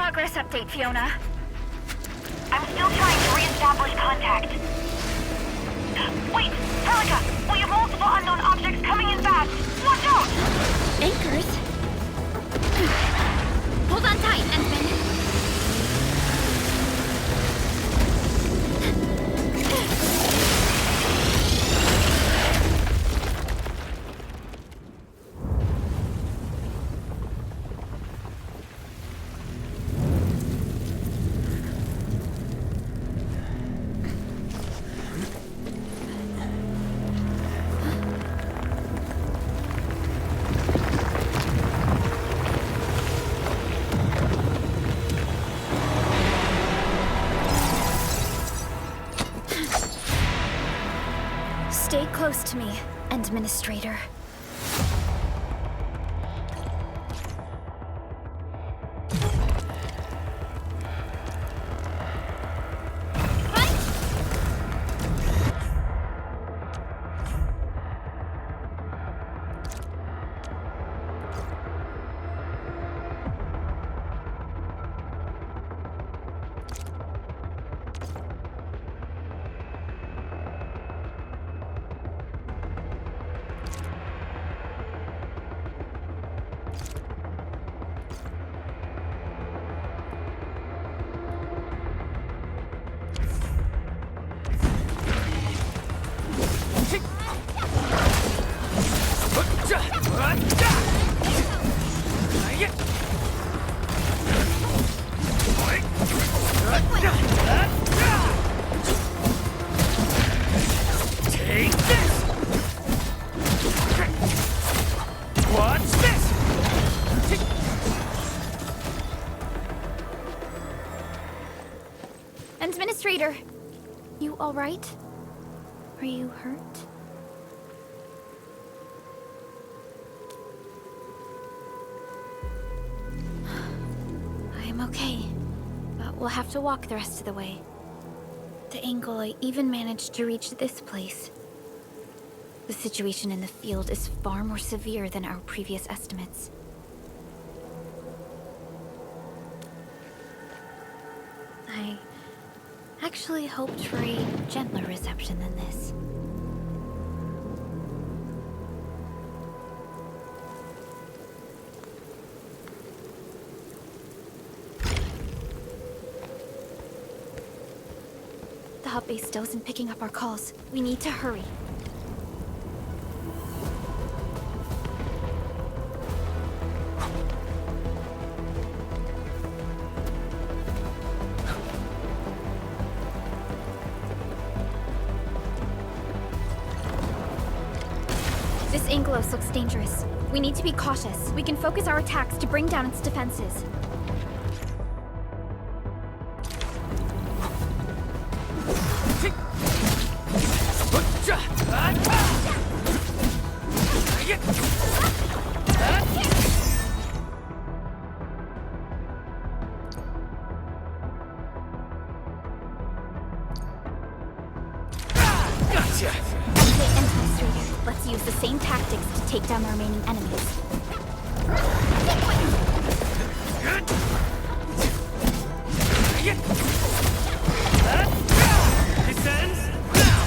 Progress update, Fiona. I'm still trying to re-establish contact. Wait! Celica! We have multiple unknown objects coming in fast! Watch out! Anchors? Hold on tight, Endman. Stay close to me, Administrator. Take this! What's this? Administrator, you all right? Are you hurt? I am okay, but we'll have to walk the rest of the way. The angle I even managed to reach this place. The situation in the field is far more severe than our previous estimates. I actually hoped for a gentler reception than this. The hub base still isn't picking up our calls. We need to hurry. This Anglos looks dangerous. We need to be cautious. We can focus our attacks to bring down its defenses. Administrator, let's use the same tactics to take down the remaining enemies. This ends now!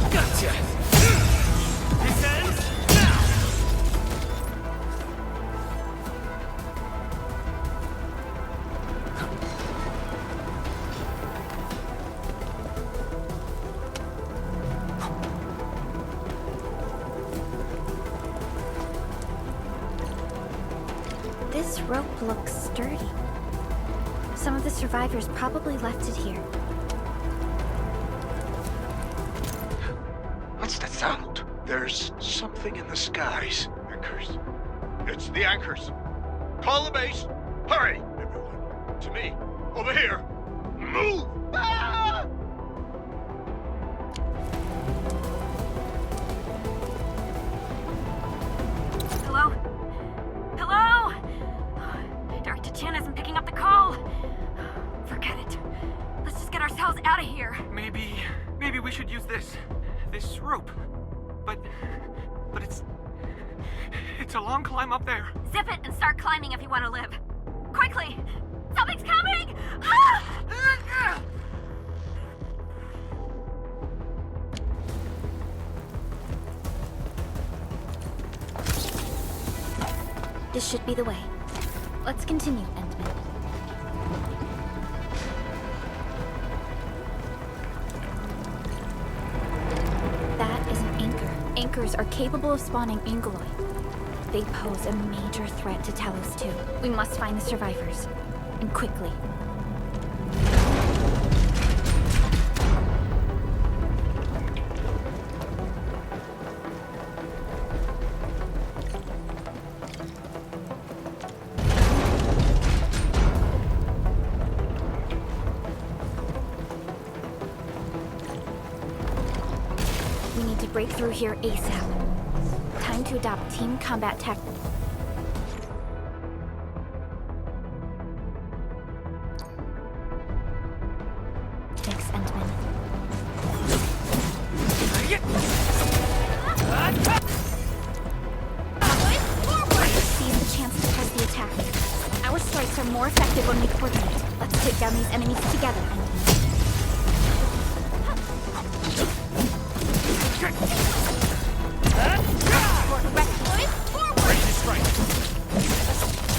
Gotcha! This ends now! This rope looks sturdy. Some of the survivors probably left it here. What's that sound? There's something in the skies. Anchors. It's the anchors. Call the base. Hurry, everyone. To me. Over here. Move! Ah! Hello? Hello? Dr. Chen isn't picking up the call. Forget it. Let's just get ourselves out of here. Maybe we should use this rope. But it's a long climb up there. Zip it and start climbing if you want to live. Quickly! Stop it! This should be the way. Let's continue, Endman. That is an anchor. Anchors are capable of spawning Angoloi. They pose a major threat to Talos too. We must find the survivors. And quickly. We need to break through here ASAP. Time to adopt team combat tactics. Thanks, Endman. Seize the chance to press the attack. Our strikes are more effective when we coordinate. Let's take down these enemies together, Endman. Ready to strike.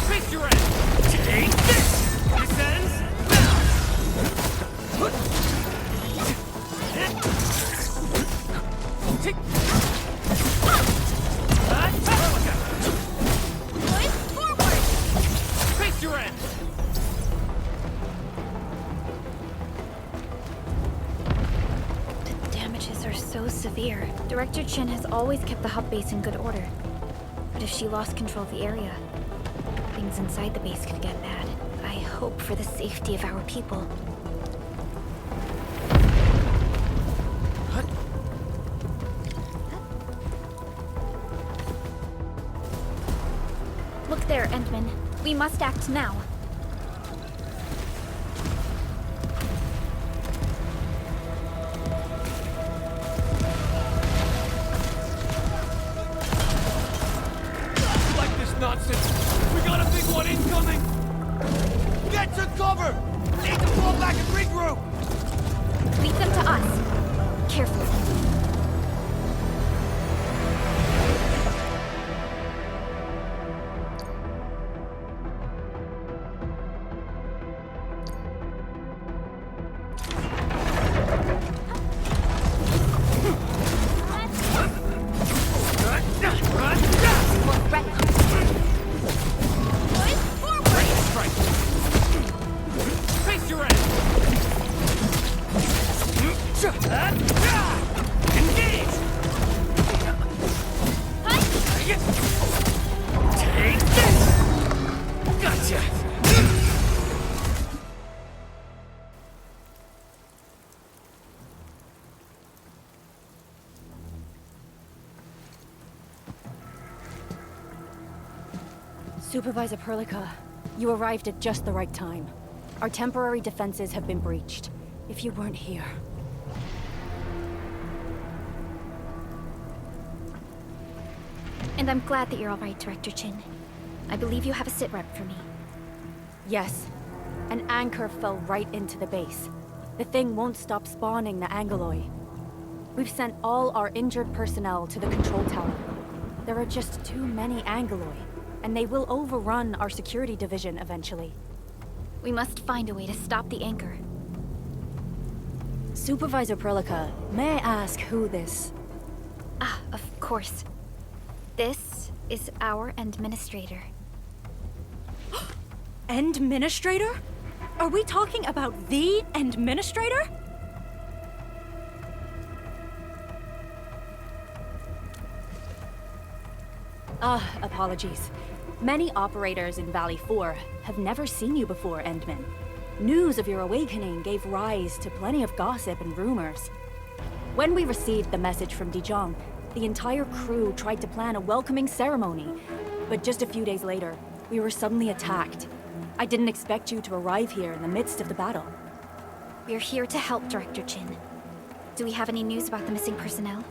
Face your end. Take this. This ends now. Take. Face your end. The damages are so severe. Director Chin has always kept the hub base in good order. But if she lost control of the area, things inside the base could get bad. I hope for the safety of our people. Look there, Endman. We must act now. Like this nonsense. We got a big one incoming. Get to cover. Need to fall back and regroup. Lead them to us. Carefully. Face your end. Engage. Take this. Gotcha. Supervisor Perlica, you arrived at just the right time. Our temporary defenses have been breached. If you weren't here... And I'm glad that you're all right, Director Chin. I believe you have a sitrep for me. Yes. An anchor fell right into the base. The thing won't stop spawning the Angoloi. We've sent all our injured personnel to the control tower. There are just too many Angoloi, and they will overrun our security division eventually. We must find a way to stop the anchor. Supervisor Perlica, may I ask who this... Ah, of course. This is our administrator. Administrator? Are we talking about the administrator? Apologies. Many operators in Valley 4 have never seen you before, Endman. News of your awakening gave rise to plenty of gossip and rumors. When we received the message from Dijon, the entire crew tried to plan a welcoming ceremony, but just a few days later, we were suddenly attacked. I didn't expect you to arrive here in the midst of the battle. We're here to help, Director Chin. Do we have any news about the missing personnel?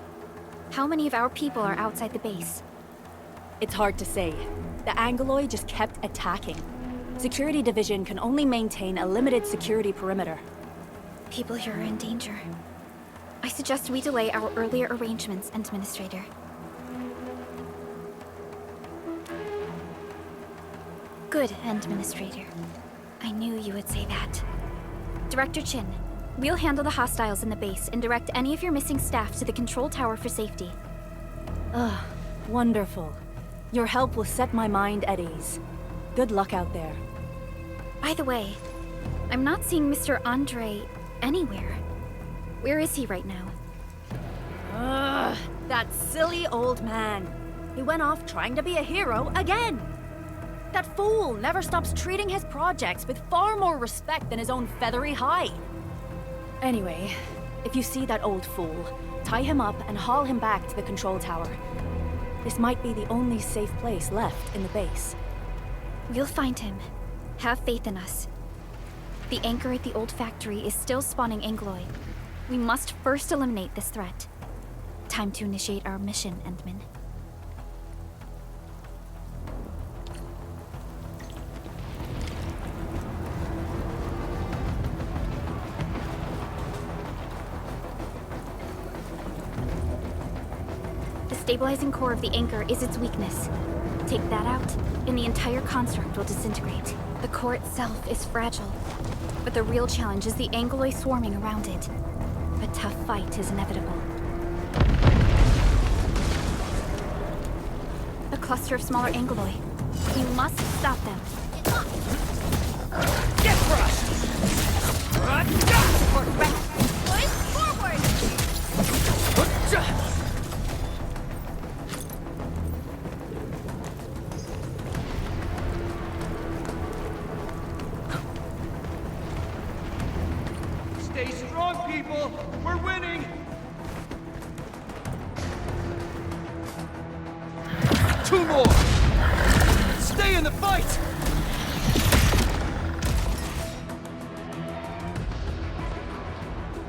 How many of our people are outside the base? It's hard to say. The Angoloi just kept attacking. Security Division can only maintain a limited security perimeter. People here are in danger. I suggest we delay our earlier arrangements, Administrator. Good, Administrator. I knew you would say that. Director Chin, we'll handle the hostiles in the base and direct any of your missing staff to the control tower for safety. Ugh, wonderful. Your help will set my mind at ease. Good luck out there. By the way, I'm not seeing Mr. Andre anywhere. Where is he right now? Ugh, that silly old man. He went off trying to be a hero again. That fool never stops treating his projects with far more respect than his own feathery hide. Anyway, if you see that old fool, tie him up and haul him back to the control tower. This might be the only safe place left in the base. We'll find him. Have faith in us. The anchor at the old factory is still spawning Angloy. We must first eliminate this threat. Time to initiate our mission, Endman. The stabilizing core of the anchor is its weakness. Take that out, and the entire construct will disintegrate. The core itself is fragile, but the real challenge is the Angloy swarming around it. A tough fight is inevitable. A cluster of smaller Angloy. We must stop them. Get crushed! Support ready. Push forward! Stay strong, people! We're winning! Two more! Stay in the fight!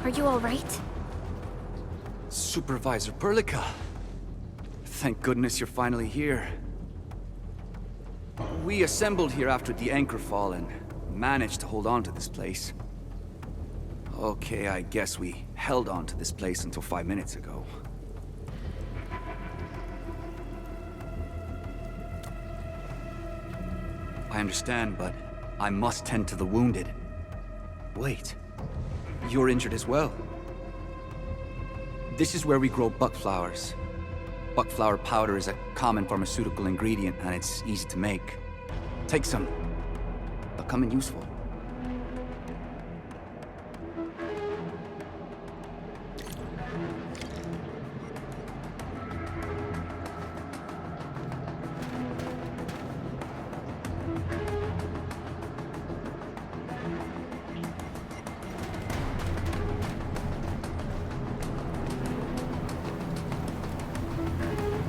Are you all right? Supervisor Perlica. Thank goodness you're finally here. We assembled here after the anchor fall and managed to hold on to this place. Okay, I guess we held on to this place until 5 minutes ago. I understand, but I must tend to the wounded. Wait, you're injured as well. This is where we grow buckflowers. Buckflower powder is a common pharmaceutical ingredient, and it's easy to make. Take some. They'll come in useful.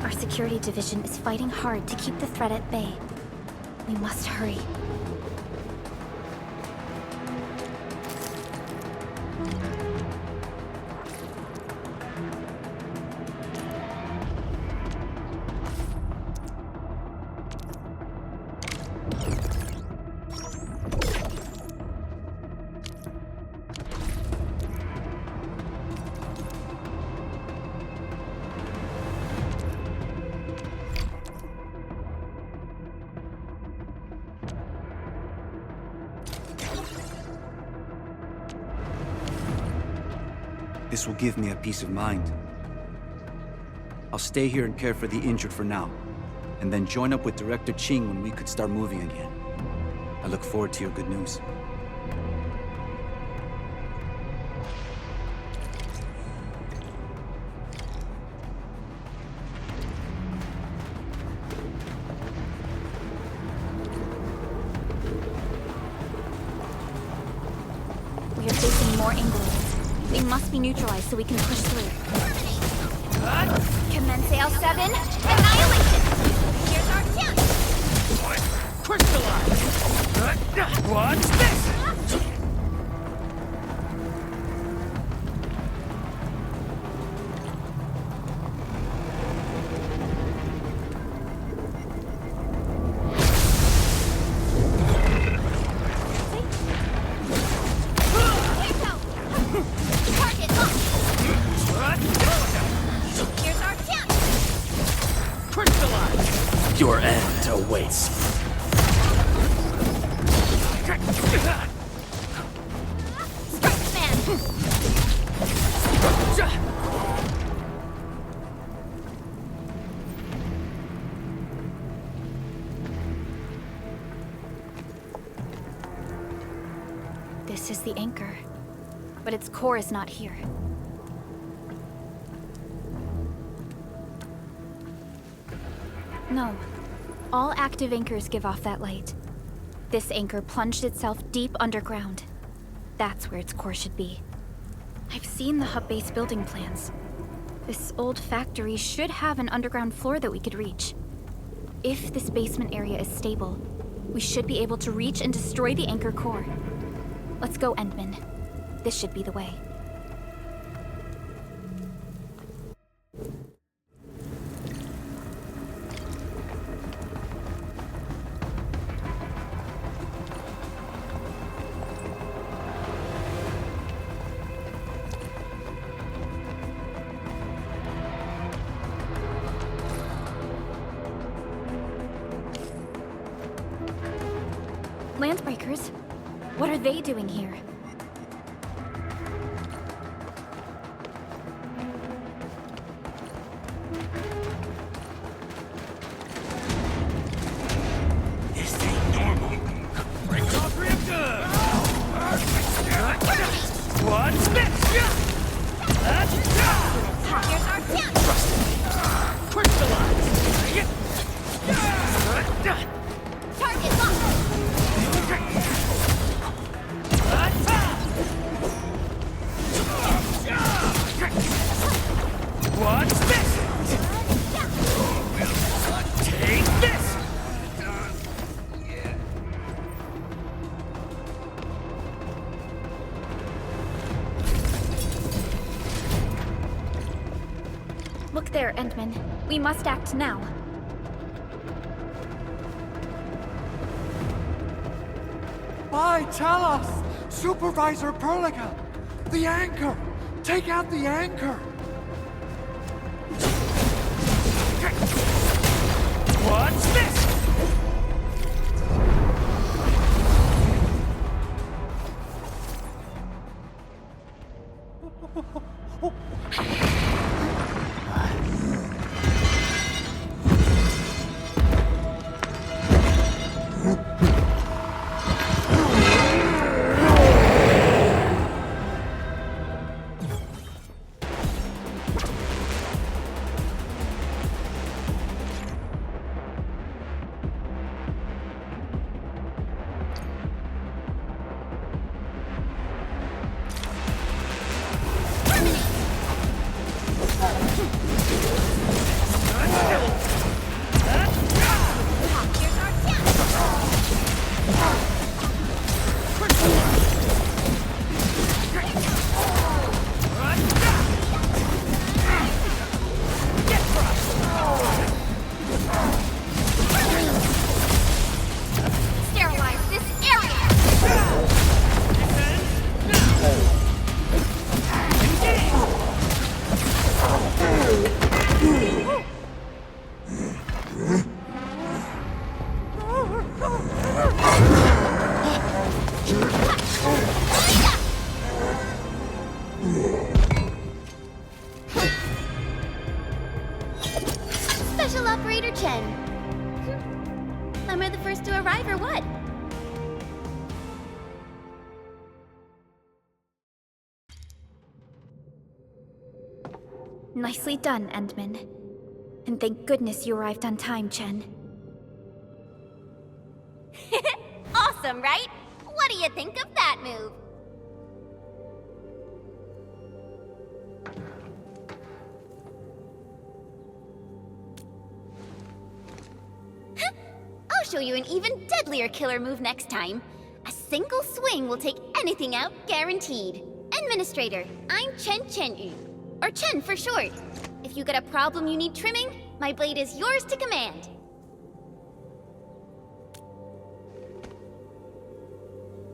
Our security division is fighting hard to keep the threat at bay. We must hurry. This will give me a peace of mind. I'll stay here and care for the injured for now, and then join up with Director Ching when we could start moving again. I look forward to your good news. We are facing more Angloids. They must be neutralized so we can push through. Commence L7. Annihilation! Here's our chance! Crystallize! What's this? Your end awaits. Strike, man! This is the anchor, but its core is not here. No. All active anchors give off that light. This anchor plunged itself deep underground. That's where its core should be. I've seen the hub base building plans. This old factory should have an underground floor that we could reach. If this basement area is stable, we should be able to reach and destroy the anchor core. Let's go, Endman. This should be the way. Landbreakers? What are they doing here? This ain't normal. Break off real good. What's this? Here's our chance! Crystallize. Target locked! What's this? Take this! Look there, Endman. We must act now. Why, tell us! Supervisor Perlica! The anchor! Take out the anchor! What's this? Sterilize this area! Special Operator Chen. Am I the first to arrive or what? Nicely done, Endman. And thank goodness you arrived on time, Chen. Awesome, right? What do you think of that move? I'll show you an even deadlier killer move next time. A single swing will take anything out, guaranteed. Administrator, I'm Chen Chen-yu, or Chen for short. If you got a problem you need trimming, my blade is yours to command.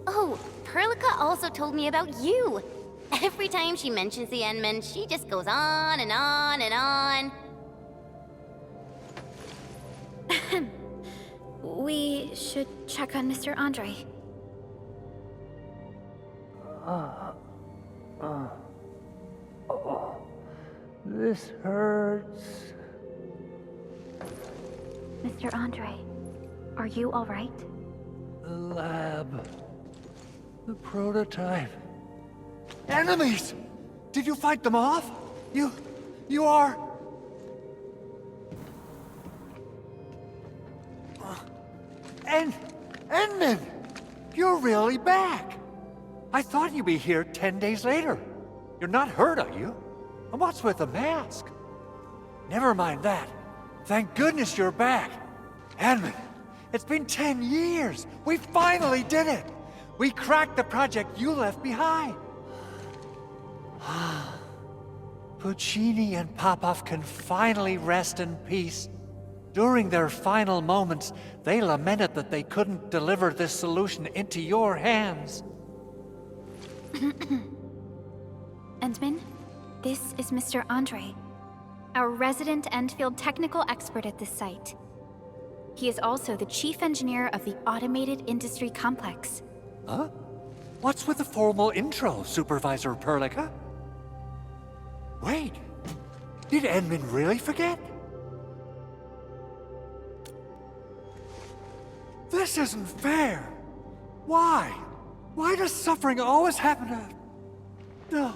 Oh, Perlica also told me about you. Every time she mentions the Endman, she just goes on and on and on. We should check on Mr. Andre. This hurts. Mr. Andre, are you all right? The lab. The prototype. Enemies! Did you fight them off? You are... Endman! You're really back! I thought you'd be here 10 days later. You're not hurt, are you? And what's with the mask? Never mind that. Thank goodness you're back. Endman, it's been 10 years. We finally did it. We cracked the project you left behind. Puccini and Popov can finally rest in peace. During their final moments, they lamented that they couldn't deliver this solution into your hands. Endman, this is Mr. Andre, our resident Endfield technical expert at this site. He is also the chief engineer of the Automated Industry Complex. Huh? What's with the formal intro, Supervisor Perlica? Wait, did Endman really forget? This isn't fair. Why? Why does suffering always happen to... No.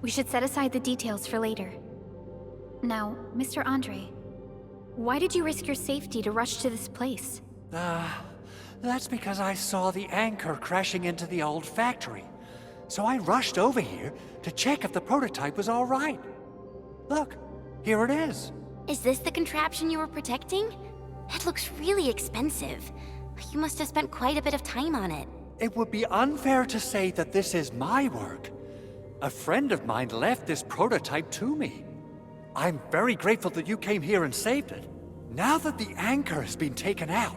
We should set aside the details for later. Now, Mr. Andre, why did you risk your safety to rush to this place? That's because I saw the anchor crashing into the old factory. So I rushed over here to check if the prototype was all right. Look, here it is. Is this the contraption you were protecting? It looks really expensive. You must have spent quite a bit of time on it. It would be unfair to say that this is my work. A friend of mine left this prototype to me. I'm very grateful that you came here and saved it. Now that the anchor has been taken out,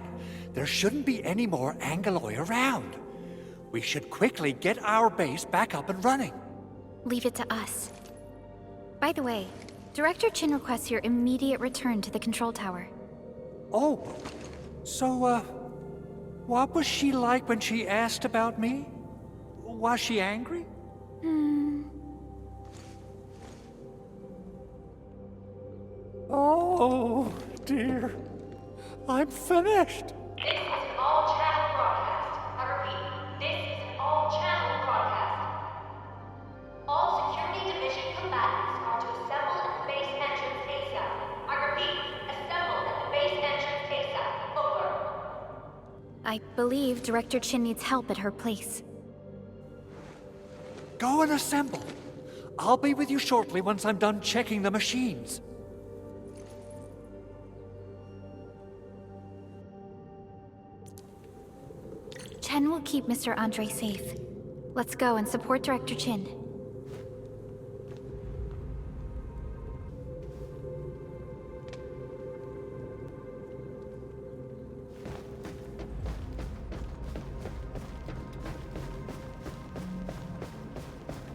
there shouldn't be any more Angaloi around. We should quickly get our base back up and running. Leave it to us. By the way, Director Chin requests your immediate return to the control tower. Oh, so, what was she like when she asked about me? Was she angry? Oh, dear. I'm finished. This is an all-channel broadcast. I repeat, this is an all-channel broadcast. All security division combatants are to assemble at the base entrance ASAP. I repeat, assemble at the base entrance ASAP. Over. I believe Director Chin needs help at her place. Go and assemble. I'll be with you shortly once I'm done checking the machines. Chen will keep Mr. Andre safe. Let's go and support Director Chin.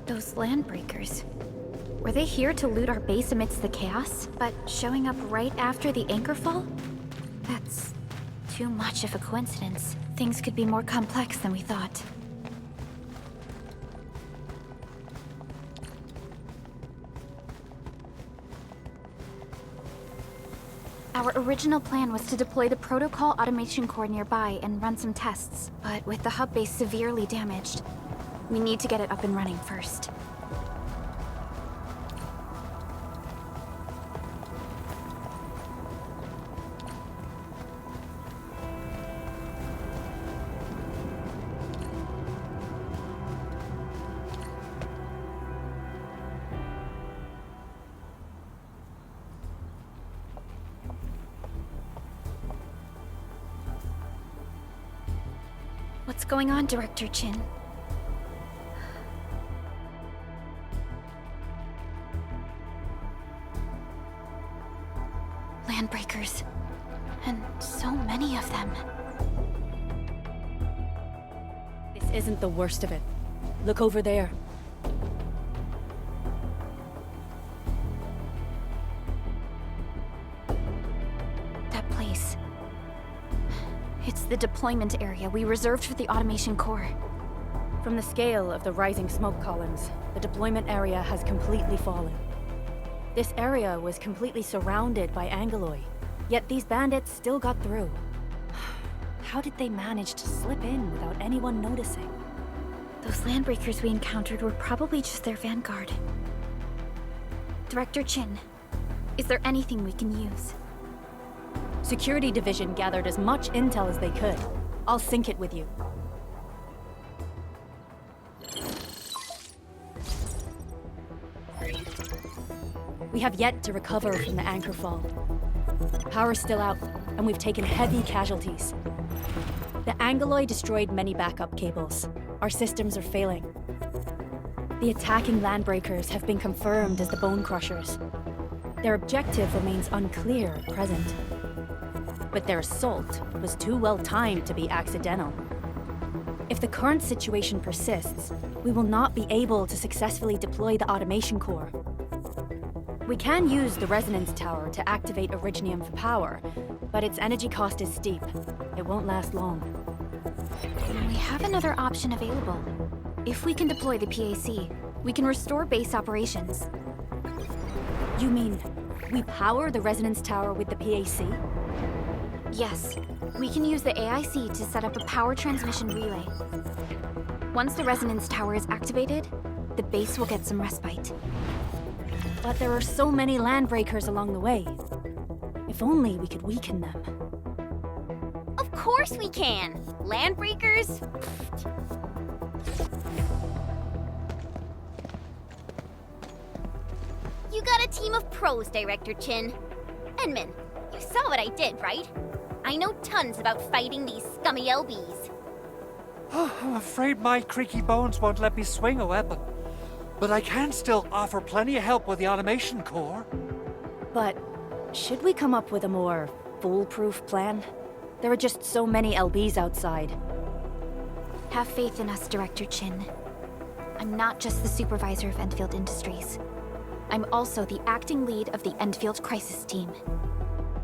Those landbreakers. Were they here to loot our base amidst the chaos, but showing up right after the anchor fall? That's too much of a coincidence. Things could be more complex than we thought. Our original plan was to deploy the protocol automation core nearby and run some tests, but with the hub base severely damaged, we need to get it up and running first. What's going on, Director Chin? Landbreakers. And so many of them. This isn't the worst of it. Look over there. That place. It's the deployment area we reserved for the automation core. From the scale of the rising smoke columns, the deployment area has completely fallen. This area was completely surrounded by Angoloi, yet these bandits still got through. How did they manage to slip in without anyone noticing? Those landbreakers we encountered were probably just their vanguard. Director Chin, is there anything we can use? Security Division gathered as much intel as they could. I'll sync it with you. We have yet to recover from the anchor fall. Power's still out, and we've taken heavy casualties. The Angoloi destroyed many backup cables. Our systems are failing. The attacking landbreakers have been confirmed as the Bone Crushers. Their objective remains unclear at present. But their assault was too well timed to be accidental. If the current situation persists, we will not be able to successfully deploy the automation core. We can use the resonance tower to activate Originium for power, but its energy cost is steep. It won't last long. We have another option available. If we can deploy the PAC, we can restore base operations. You mean, we power the resonance tower with the PAC? Yes, we can use the AIC to set up a power transmission relay. Once the resonance tower is activated, the base will get some respite. But there are so many landbreakers along the way. If only we could weaken them. Of course we can! Landbreakers? You got a team of pros, Director Chin. Endman, you saw what I did, right? I know tons about fighting these scummy LBs. I'm afraid my creaky bones won't let me swing a weapon. But I can still offer plenty of help with the automation core. But should we come up with a more foolproof plan? There are just so many LBs outside. Have faith in us, Director Chin. I'm not just the supervisor of Endfield Industries. I'm also the acting lead of the Endfield Crisis Team.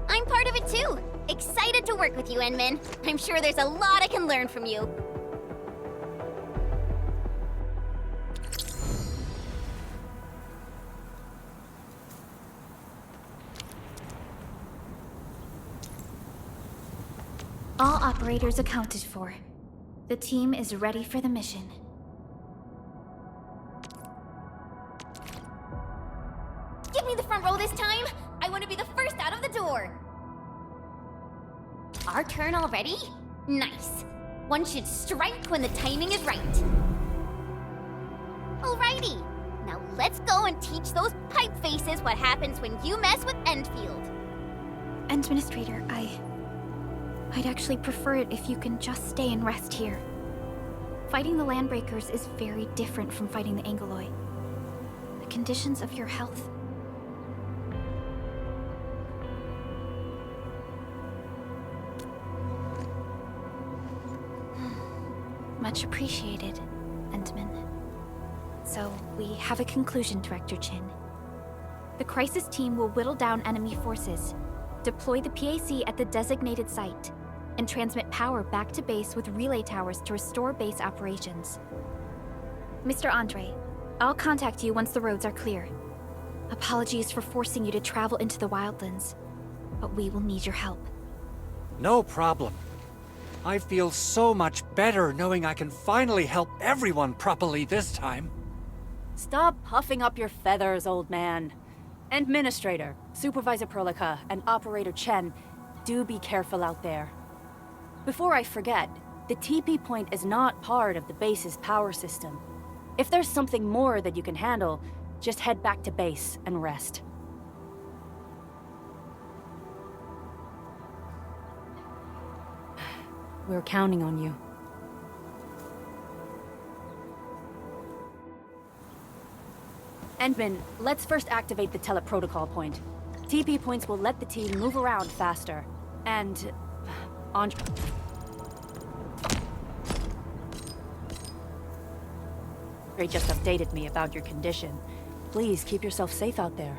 I'm part of it too. Excited to work with you, Endman. I'm sure there's a lot I can learn from you. All operators accounted for. The team is ready for the mission. Give me the front row this time! I want to be the first out of the door! Our turn already? Nice. One should strike when the timing is right. Alrighty. Now let's go and teach those pipe faces what happens when you mess with Endfield. Administrator, I'd actually prefer it if you can just stay and rest here. Fighting the Landbreakers is very different from fighting the Angoloi. The conditions of your health... Much appreciated, Endman. So, we have a conclusion, Director Chin. The Crisis Team will whittle down enemy forces, deploy the PAC at the designated site, and transmit power back to base with relay towers to restore base operations. Mr. Andre, I'll contact you once the roads are clear. Apologies for forcing you to travel into the wildlands, but we will need your help. No problem. I feel so much better knowing I can finally help everyone properly this time. Stop puffing up your feathers, old man. Administrator, Supervisor Perlica, and Operator Chen, do be careful out there. Before I forget, the TP point is not part of the base's power system. If there's something more that you can handle, just head back to base and rest. We're counting on you. Endman, let's first activate the teleprotocol point. TP points will let the team move around faster. And... Andre just updated me about your condition. Please keep yourself safe out there.